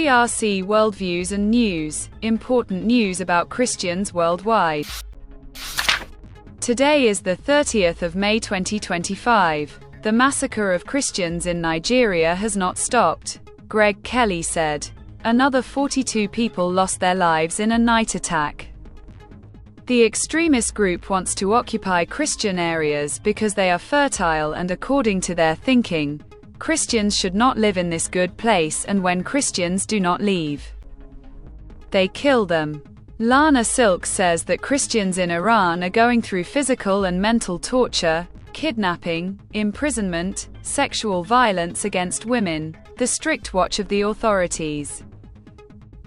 CRC Worldviews and News, important news about Christians worldwide. Today is the 30th of May 2025. The massacre of Christians in Nigeria has not stopped, Greg Kelly said. Another 42 people lost their lives in a night attack. The extremist group wants to occupy Christian areas because they are fertile, and according to their thinking, Christians should not live in this good place, and when Christians do not leave, they kill them. Lana Silk says that Christians in Iran are going through physical and mental torture, kidnapping, imprisonment, sexual violence against women, the strict watch of the authorities.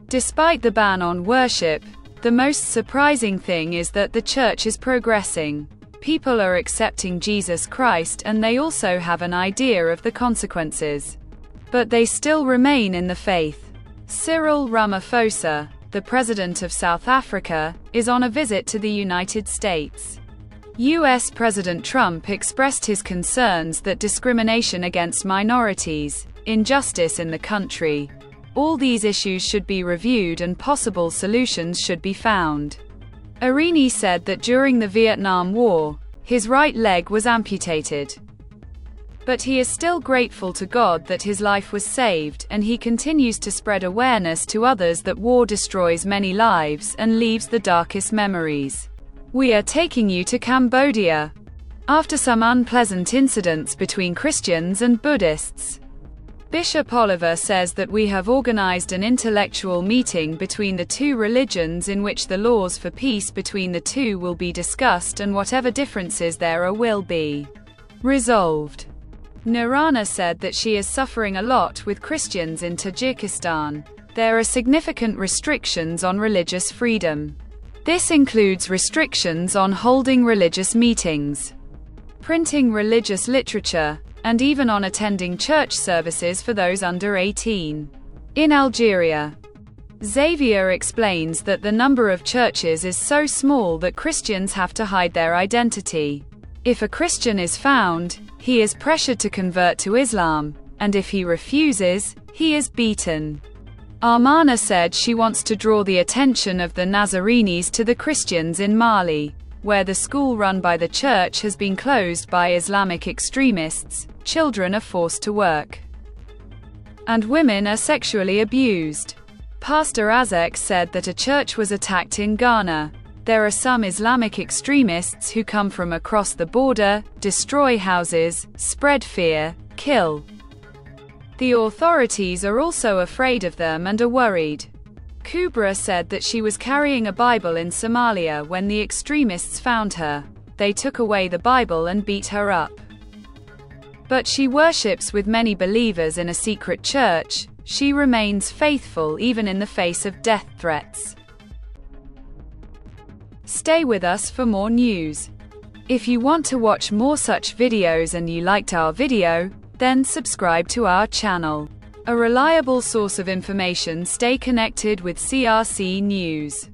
Despite the ban on worship, the most surprising thing is that the church is progressing. People are accepting Jesus Christ, and they also have an idea of the consequences. But they still remain in the faith. Cyril Ramaphosa, the president of South Africa, is on a visit to the United States. US President Trump expressed his concerns that discrimination against minorities, injustice in the country, all these issues should be reviewed and possible solutions should be found. Irini said that during the Vietnam War, his right leg was amputated. But he is still grateful to God that his life was saved, and he continues to spread awareness to others that war destroys many lives and leaves the darkest memories. We are taking you to Cambodia. After some unpleasant incidents between Christians and Buddhists, Bishop Oliver says that we have organized an intellectual meeting between the two religions in which the laws for peace between the two will be discussed, and whatever differences there are will be resolved. Narana said that she is suffering a lot with Christians in Tajikistan. There are significant restrictions on religious freedom. This includes restrictions on holding religious meetings, printing religious literature, and even on attending church services for those under 18. In Algeria, Xavier explains that the number of churches is so small that Christians have to hide their identity. If a Christian is found, he is pressured to convert to Islam, and if he refuses, he is beaten. Armana said she wants to draw the attention of the Nazarenes to the Christians in Mali, where the school run by the church has been closed by Islamic extremists. Children are forced to work, and women are sexually abused. Pastor Azek said that a church was attacked in Ghana. There are some Islamic extremists who come from across the border, destroy houses, spread fear, kill. The authorities are also afraid of them and are worried. Kubra said that she was carrying a Bible in Somalia when the extremists found her. They took away the Bible and beat her up. But she worships with many believers in a secret church. She remains faithful even in the face of death threats. Stay with us for more news. If you want to watch more such videos and you liked our video, then subscribe to our channel. A reliable source of information. Stay connected with CRC News.